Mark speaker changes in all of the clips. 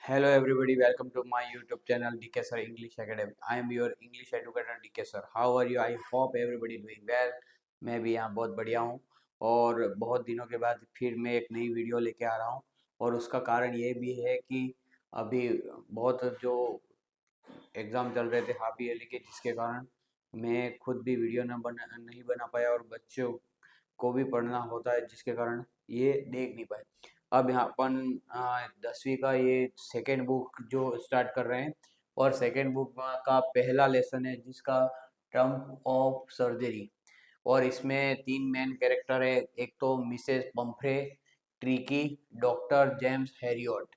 Speaker 1: Hello everybody, welcome to my YouTube channel DK Sir English Academy. I am your English educator DK Sir. How are you? I hope everybody doing well. मैं भी यहाँ बहुत बढ़िया हूँ और बहुत दिनों के बाद फिर मैं एक नई वीडियो लेके आ रहा हूँ और उसका कारण ये भी है कि अभी बहुत जो एग्ज़ाम चल रहे थे हाफ ईयरली के जिसके कारण मैं खुद भी वीडियो नहीं बना पाया और बच्चों को भी पढ़ना होता है जिसके कारण ये देख नहीं पाए। अब यहाँ अपन 10वीं का ये सेकेंड बुक जो स्टार्ट कर रहे हैं और सेकेंड बुक का पहला लेसन है जिसका टर्म ऑफ सर्जरी और इसमें तीन मेन कैरेक्टर है। एक तो Mrs Pomfrey, tricky, doctor James Harriet.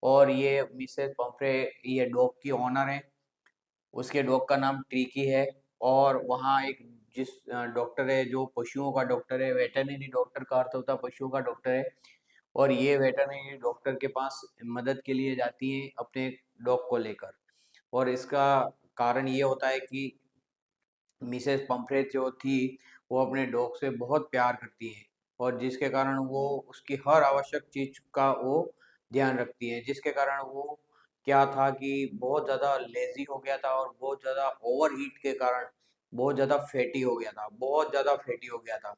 Speaker 1: और ये मिसेस पम्फ्रे ये डॉग की ऑनर है, उसके डॉग का नाम ट्रिकी है। और वहाँ एक जिस डॉक्टर है जो पशुओं का डॉक्टर है, वेटरनरी डॉक्टर का अर्थ होता है पशुओं का डॉक्टर है। और ये वेटरनरी डॉक्टर के पास मदद के लिए जाती है अपने डॉग को लेकर। और इसका कारण ये होता है कि मिसेस पम्फ्रे जो थी वो अपने डॉग से बहुत प्यार करती है और जिसके कारण वो उसकी हर आवश्यक चीज का वो ध्यान रखती है, जिसके कारण वो क्या था कि बहुत ज़्यादा लेजी हो गया था और बहुत ज़्यादा ओवर ईट के कारण बहुत ज़्यादा फैटी हो गया था, बहुत ज़्यादा फैटी हो गया था।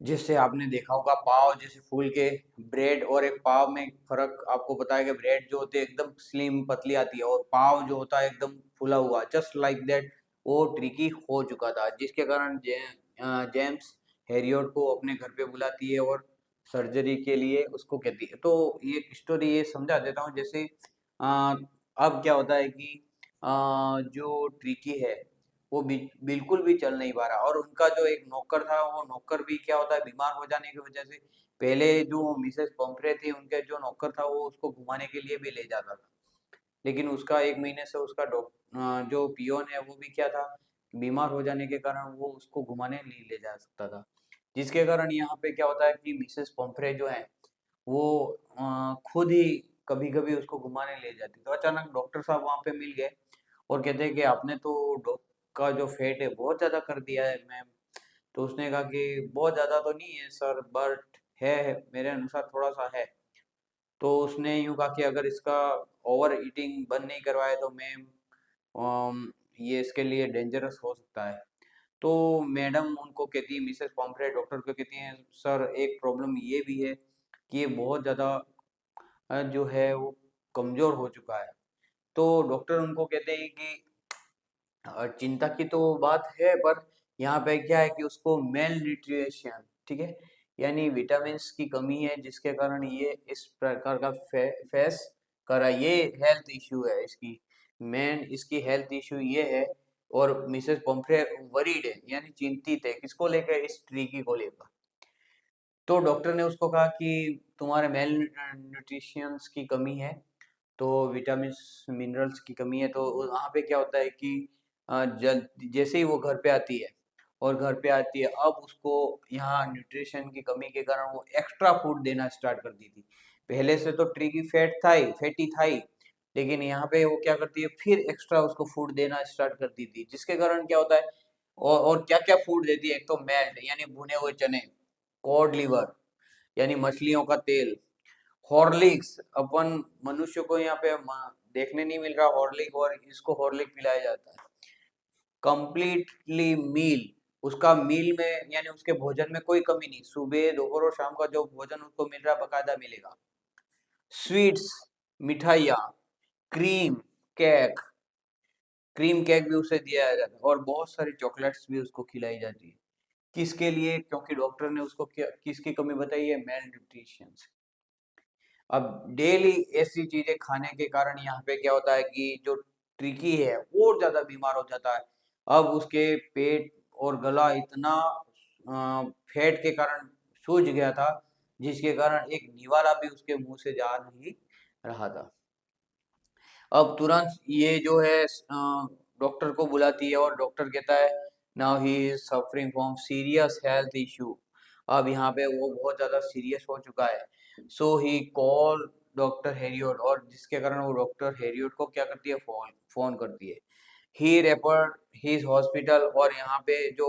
Speaker 1: जिससे आपने देखा होगा पाव जैसे फूल के ब्रेड और एक पाव में फर्क आपको पता है कि ब्रेड जो होती है एकदम स्लिम पतली आती है और पाव जो होता है एकदम फूला हुआ, जस्ट लाइक दैट वो ट्रिकी हो चुका था जिसके कारण जेम्स हैरियट को अपने घर पे बुलाती है और सर्जरी के लिए उसको कहती है। तो ये स्टोरी ये समझा देता हूँ जैसे अ, अब क्या होता है कि जो ट्रिकी है वो बिल्कुल भी चल नहीं पा रहा और उनका जो एक नौकर था वो नौकर भी क्या होता है बीमार हो जाने की वजह से पहले जो मिसेस पम्फ्रे थी उनके जो नौकर था वो उसको घुमाने के लिए भी ले जाता था, लेकिन उसका 1 महीने से उसका जो पियोन है वो भी क्या था बीमार हो जाने के कारण वो उसको घुमाने नहीं ले जा सकता था। जिसके कारण यहाँ पे क्या होता है कि मिसेस पम्फ्रे जो है वो खुद ही कभी-कभी उसको घुमाने ले जाती। तो अचानक डॉक्टर साहब वहाँ पे मिल गए और कहते हैं कि आपने तो डॉग का जो फैट है बहुत ज़्यादा कर दिया है मैम। तो उसने कहा कि बहुत ज़्यादा तो नहीं है सर, बट है, मेरे अनुसार थोड़ा-सा है। तो उसने यूँ कहा कि अगर इसका ओवर ईटिंग बंद नहीं करवाए तो मैम ये इसके लिए डेंजरस हो सकता है। तो मैडम उनको कहती है, मिसेस पॉम्फ्रे डॉक्टर को कहती हैं, सर एक प्रॉब्लम ये भी है कि ये बहुत ज़्यादा जो है वो कमज़ोर हो चुका है। तो डॉक्टर उनको कहते हैं कि चिंता की तो बात है पर यहाँ पे क्या है कि उसको मेल न्यूट्रिशन, ठीक है, यानी विटामिन्स की कमी है जिसके कारण ये इस प्रकार का फेस कर रहा है। ये हेल्थ इश्यू है इसकी, मेन इसकी हेल्थ इश्यू ये है। और मिसेस पम्फ्रे वरीड है यानी चिंतित है किसको लेकर, इस ट्रीकी को लेकर। तो डॉक्टर ने उसको कहा कि तुम्हारे मेल न्यूट्रिशंस की कमी है, तो विटामिन्स मिनरल्स की कमी है। तो वहाँ पे क्या होता है कि जल जैसे ही वो घर पे आती है और घर पे आती है अब उसको यहाँ न्यूट्रिशन की कमी के कारण वो एक्स्ट्रा फूड देना स्टार्ट कर दी थी। पहले से तो ट्री की फैटी था ही, लेकिन यहाँ पे वो क्या करती है फिर एक्स्ट्रा उसको फूड देना स्टार्ट कर दी थी जिसके कारण क्या होता है। और क्या क्या फूड देती है, एक तो मेल्ट यानी भुने हुए चने, कॉड लिवर यानी मछलियों का तेल, हॉर्लिक्स अपन मनुष्य को यहाँ पे देखने नहीं मिल रहा हॉर्लिक, और इसको हॉर्लिक पिलाया जाता है। कंप्लीटली मील, उसका मील में यानी उसके भोजन में कोई कमी नहीं, सुबह दोपहर और शाम का जो भोजन उसको मिल रहा है बकायदा मिलेगा। स्वीट्स, मिठाइयाँ, क्रीम केक, क्रीम केक भी उसे दिया जाता है और बहुत सारी चॉकलेट्स भी उसको खिलाई जाती है। किसके लिए? क्योंकि डॉक्टर ने उसको क्या किसकी कमी बताई है, मेल न्यूट्रिशन। अब डेली ऐसी चीजें खाने के कारण यहाँ पे क्या होता है कि जो ट्रिकी है और ज्यादा बीमार हो जाता है। अब उसके पेट और गला इतना फैट के कारण सूज गया था जिसके कारण एक निवाला भी उसके मुंह से जा नहीं रहा था। अब तुरंत ये जो है डॉक्टर को बुलाती है और डॉक्टर कहता है now he is suffering from serious health issue. अब यहाँ पे वो बहुत ज्यादा सीरियस हो चुका है। सो ही कॉल डॉक्टर हेरियोट, और जिसके कारण वो डॉक्टर हेरियोट को क्या करती है, फोन फोन करती है। ही रेफर हिज हॉस्पिटल, और यहाँ पे जो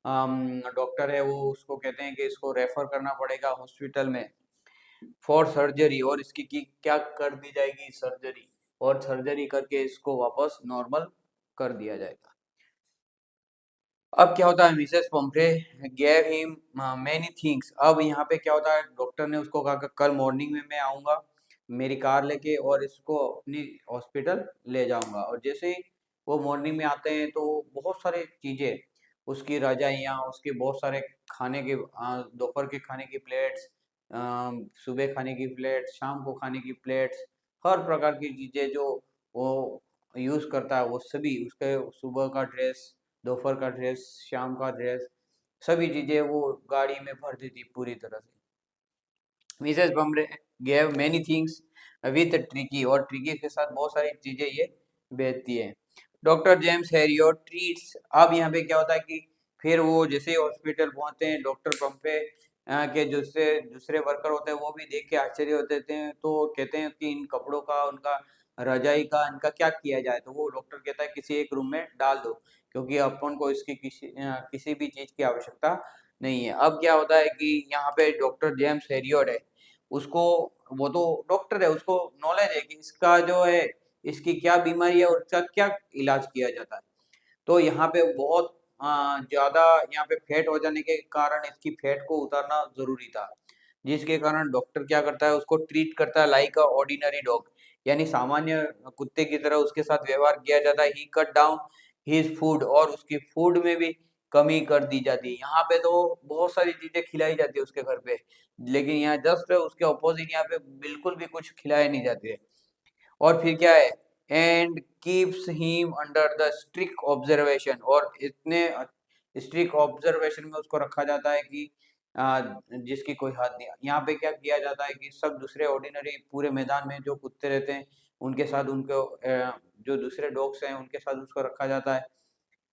Speaker 1: डॉक्टर है वो उसको कहते हैं कि इसको रेफर करना पड़ेगा हॉस्पिटल में। फॉर सर्जरी, और इसकी क्या कर दी जाएगी, सर्जरी, और सर्जरी करके इसको वापस नॉर्मल कर दिया जाएगा। अब क्या होता है, Mrs Pomfrey gave him many things. अब यहाँ पे क्या होता है, डॉक्टर ने उसको कहा कि कल मॉर्निंग में मैं आऊँगा मेरी कार लेके और इसको अपनी हॉस्पिटल ले जाऊँगा। और जैसे ही वो मॉर्निंग में आते हैं तो बहुत सारी चीज़ें, उसकी रजाइयाँ, उसके बहुत सारे खाने के दोपहर के खाने की प्लेट्स, सुबह खाने की प्लेट्स, शाम को खाने की प्लेट्स, हर प्रकार की चीज़ें जो वो यूज़ करता है वो सभी, उसके सुबह का ड्रेस, दोपहर का ड्रेस, शाम का ड्रेस, सभी चीज़ें वो गाड़ी में भर दी थी पूरी तरह से। Mrs Pomfrey gave many things with Tricki, और ट्रिकी के साथ बहुत सारी चीज़ें ये भेजती है। Doctor James Herriot treats. अब यहाँ पे क्या होता है कि फिर वो जैसे ही हॉस्पिटल पहुंचते हैं, डॉक्टर पंपे के दूसरे दूसरे वर्कर होते हैं वो भी देख के आश्चर्य होते थे, तो कहते हैं कि इन कपड़ों का, उनका रजाई का, इनका क्या किया जाए। तो वो डॉक्टर कहता है किसी एक रूम में डाल दो, क्योंकि अपन को इसकी किसी भी चीज़ की आवश्यकता नहीं है। अब क्या होता है कि यहाँ पे डॉक्टर जेम्स हैरियट है, उसको, वो तो डॉक्टर है, उसको नॉलेज है कि इसका जो है, इसकी क्या बीमारी है और इसका क्या इलाज किया जाता है। तो यहाँ पे बहुत ज़्यादा यहाँ पे फैट हो जाने के कारण इसकी फैट को उतारना ज़रूरी था। जिसके कारण डॉक्टर क्या करता है, उसको ट्रीट करता है लाइक अ ऑर्डिनरी डॉग, यानी सामान्य कुत्ते की तरह उसके साथ व्यवहार किया जाता है। ही कट डाउन हिज फूड, और उसकी फूड में भी कमी कर दी जाती है। यहाँ पे तो बहुत सारी चीज़ें खिलाई जाती है उसके घर पे, लेकिन यहाँ जस्ट उसके अपोज़िट यहाँ पे बिल्कुल भी कुछ खिलाया नहीं जाते है। और फिर क्या है, and keeps him under the strict observation, और इतने स्ट्रिक्ट ऑब्जर्वेशन में उसको रखा जाता है कि जिसकी कोई हद नहीं। यहाँ पे क्या किया जाता है कि सब दूसरे ऑर्डिनरी पूरे मैदान में जो कुत्ते रहते हैं उनके साथ उनको जो दूसरे डॉग्स हैं उनके साथ उसको रखा जाता है।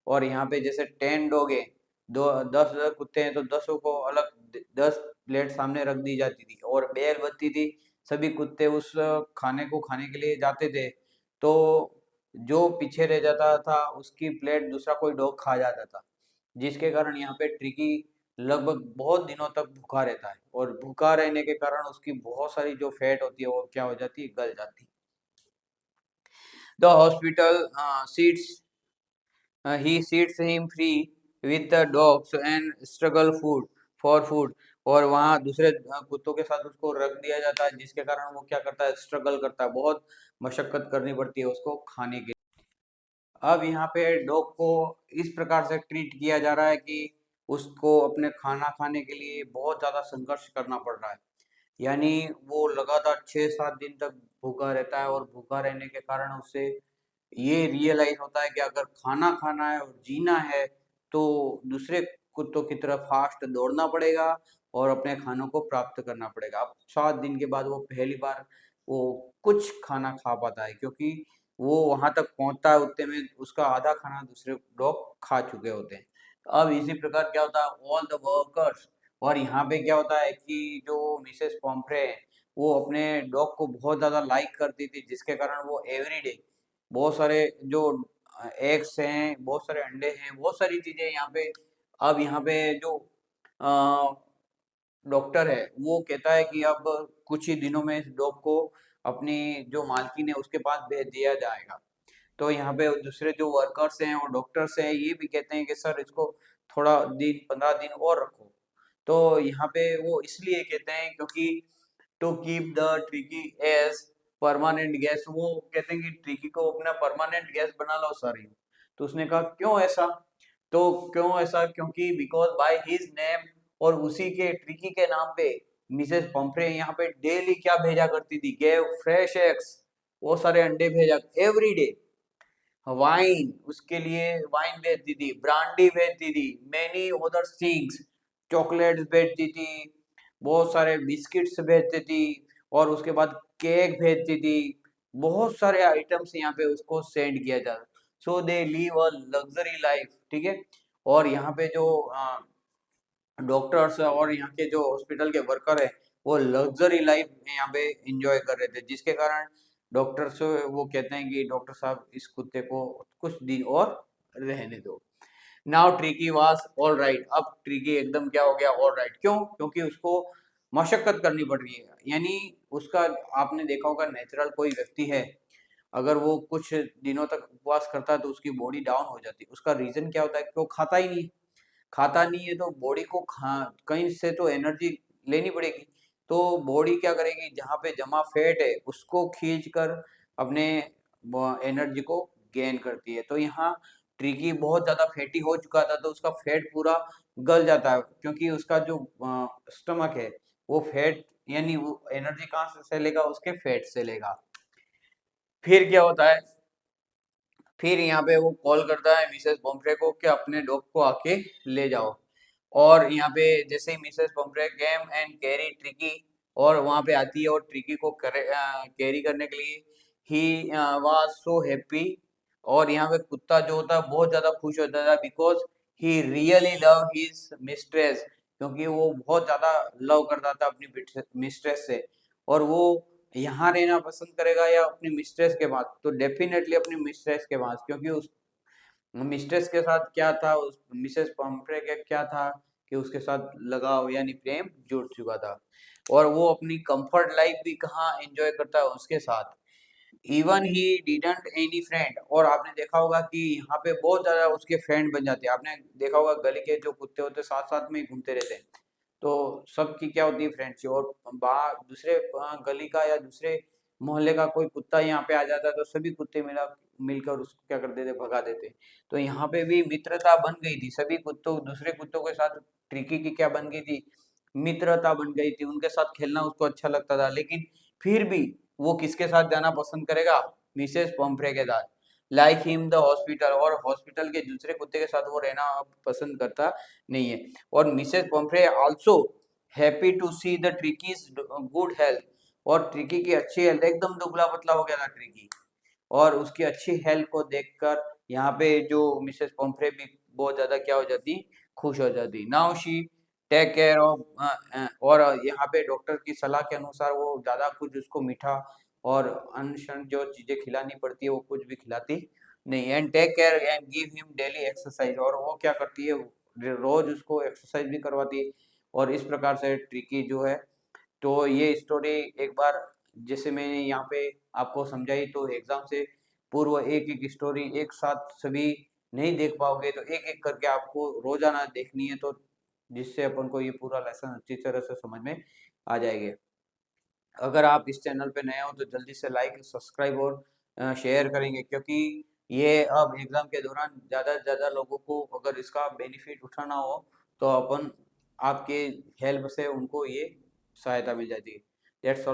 Speaker 1: और यहाँ पे जैसे 10 डॉग है, दो 10 कुत्ते हैं तो 10 को अलग 10 प्लेट सामने रख दी जाती थी और बेल बजती थी। सभी कुत्ते उस खाने को खाने के लिए जाते थे, तो जो पीछे रह जाता था उसकी प्लेट दूसरा कोई डॉग खा जाता था, जिसके कारण यहाँ पे ट्रिकी लगभग बहुत दिनों तक भूखा रहता है, और भूखा रहने के कारण उसकी बहुत सारी जो फैट होती है वो क्या हो जाती है, गल जाती है। The hospital seats he sets him free with the dogs and struggle food for food, और वहाँ दूसरे कुत्तों के साथ उसको रख दिया जाता है, जिसके कारण वो क्या करता है, स्ट्रगल करता है, बहुत मशक्कत करनी पड़ती है उसको खाने के। अब यहाँ पे डॉग को इस प्रकार से ट्रीट किया जा रहा है कि उसको अपने खाना खाने के लिए बहुत ज़्यादा संघर्ष करना पड़ रहा है। यानी वो लगातार 6-7 दिन तक भूखा रहता है, और भूखा रहने के कारण उसे ये रियलाइज होता है कि अगर खाना खाना है और जीना है तो दूसरे कुत्तों की तरह फास्ट दौड़ना पड़ेगा और अपने खानों को प्राप्त करना पड़ेगा। अब 7 दिन के बाद वो पहली बार वो कुछ खाना खा पाता है, क्योंकि वो वहां तक पहुंचता है उतने में उसका आधा खाना दूसरे डॉग खा चुके होते हैं। अब इसी प्रकार क्या होता है, ऑल द वर्कर्स, और यहाँ पे क्या होता है कि जो मिसेस पॉम्फ्रे है वो अपने डॉग को बहुत ज्यादा लाइक करती थी, जिसके कारण वो एवरीडे बहुत सारे जो एग्स हैं, बहुत सारे अंडे हैं, बहुत सारी चीजें यहाँ पे। अब यहाँ पे जो डॉक्टर है वो कहता है कि अब कुछ ही दिनों में इस डॉग को अपनी जो मालकिन है उसके पास भेज दिया जाएगा। तो यहाँ पे दूसरे जो वर्कर्स हैं और डॉक्टर्स हैं ये भी कहते हैं कि सर इसको थोड़ा दिन 15 दिन और रखो। तो यहाँ पे वो इसलिए कहते हैं क्योंकि to keep the Tricki as permanent guest, वो कहते हैं कि ट्रिकी को अपना परमानेंट गेस्ट बना लो सर। तो उसने कहा क्यों ऐसा, तो क्यों ऐसा, क्योंकि बिकॉज बाय हिज नेम, और उसी के ट्रिकी के नाम पे मिसेस पंफ्रे यहाँ पे डेली क्या भेजा करती थी, गेव फ्रेश एग्स, वो सारे अंडे भेजा एवरी डे। वाइन, उसके लिए वाइन भेजती थी, ब्रांडी भेजती थी, मेनी अदर थिंग्स, चॉकलेट्स भेजती थी, बहुत सारे बिस्किट्स भेजती थी, और उसके बाद केक भेजती थी, बहुत सारे आइटम्स यहाँ पे उसको सेंड किया जाता। So they live a luxury life, ठीक है। और यहाँ पे जो डॉक्टर्स और यहाँ के जो हॉस्पिटल के वर्कर है वो लग्जरी लाइफ यहाँ पे एंजॉय कर रहे थे, जिसके कारण डॉक्टर्स वो कहते हैं कि डॉक्टर साहब इस कुत्ते को कुछ दिन और रहने दो। Now tricky was all right, अब ट्रिकी एकदम क्या हो गया, ऑल राइट। क्यों, क्योंकि उसको मशक्कत करनी पड़ रही है। यानी उसका आपने देखा होगा नेचुरल कोई व्यक्ति है, अगर वो कुछ दिनों तक उपवास करता है तो उसकी बॉडी डाउन हो जाती है। उसका रीज़न क्या होता है कि वो खाता ही नहीं। खाता नहीं है तो बॉडी को खा कहीं से तो एनर्जी लेनी पड़ेगी। तो बॉडी क्या करेगी, जहाँ पे जमा फैट है उसको खींच कर अपने एनर्जी को गेन करती है। तो यहाँ ट्रिकी बहुत ज्यादा फैटी हो चुका था, तो उसका फैट पूरा गल जाता है, क्योंकि उसका जो स्टमक है वो फैट, यानी वो एनर्जी कहाँ से लेगा, उसके फैट से लेगा। फिर क्या होता है, फिर यहाँ पे वो कॉल करता है मिसेस पोम्फ्रे को कि अपने डॉग को आके ले जाओ। और यहाँ पे जैसे ही Mrs Pomfrey came and carry Tricki, और वहाँ पे आती है और ट्रिकी को कैरी करने के लिए ही वाज सो हैप्पी। और यहाँ पे कुत्ता जो होता है बहुत ज्यादा खुश होता था, because he really love his mistress, क्योंकि वो बहुत ज्यादा लव करता था अपनी मिस्ट्रेस से। और वो यहाँ रहना पसंद करेगा या अपनी मिस्ट्रेस के पास, तो डेफिनेटली अपनी मिस्ट्रेस के पास, क्योंकि उस मिस्ट्रेस के साथ क्या था, उस मिसेस पम्फ्रे के क्या था कि उसके साथ लगाव यानी प्रेम जुड़ चुका था। और वो अपनी कंफर्ट लाइफ भी कहाँ एंजॉय करता है, उसके साथ। Even he didn't any friend, और आपने देखा होगा कि यहाँ पे बहुत ज्यादा उसके फ्रेंड बन जाते हैं। आपने देखा होगा गली के जो कुत्ते होते हैं साथ साथ में ही घूमते रहते हैं, तो सबकी क्या होती है, फ्रेंडशिप। और बाहर दूसरे गली का या दूसरे मोहल्ले का कोई कुत्ता यहाँ पे आ जाता है तो सभी कुत्ते मिलकर उसको क्या कर देते, भगा देते। तो यहाँ पे भी मित्रता बन गई थी सभी कुत्तों, दूसरे कुत्तों के साथ ट्रिकी की क्या बन गई थी, मित्रता बन गई थी। उनके साथ खेलना उसको अच्छा लगता था, लेकिन फिर भी वो किसके साथ जाना पसंद करेगा, मिसेस पम्फ्रे के साथ। लाइक हिम द हॉस्पिटल, और हॉस्पिटल के दूसरे कुत्ते के साथ वो रहना अब पसंद करता नहीं है। और Mrs Pumphrey also happy to see the Tricki's good health, और ट्रिकी की अच्छी हेल्थ, एकदम दुबला पतला हो गया था ट्रिकी, और उसकी अच्छी हेल्थ को देखकर यहाँ पे जो मिसेस पम्फ्रे भी बहुत ज्यादा क्या हो जाती, खुश हो जाती। Now she take care of, और यहाँ पे डॉक्टर की सलाह के अनुसार वो ज्यादा कुछ उसको मीठा और अनशन जो चीजें खिलानी पड़ती है वो कुछ भी खिलाती नहीं। And take care and give him daily exercise, और वो क्या करती है, रोज उसको एक्सरसाइज भी करवाती है। और इस प्रकार से ट्रिकी जो है, तो ये स्टोरी एक बार जैसे मैंने यहाँ पे आपको समझाई, तो एग्जाम से पूर्व एक एक स्टोरी एक साथ सभी नहीं देख पाओगे, तो एक एक करके आपको रोजाना देखनी है, तो जिससे अपन को ये पूरा लेसन अच्छी तरह से समझ में आ जाएंगे। अगर आप इस चैनल पे नए हो तो जल्दी से लाइक सब्सक्राइब और शेयर करेंगे, क्योंकि ये अब एग्जाम के दौरान ज़्यादा से ज़्यादा लोगों को अगर इसका बेनिफिट उठाना हो, तो अपन आपके हेल्प से उनको ये सहायता मिल जाती है। That's all.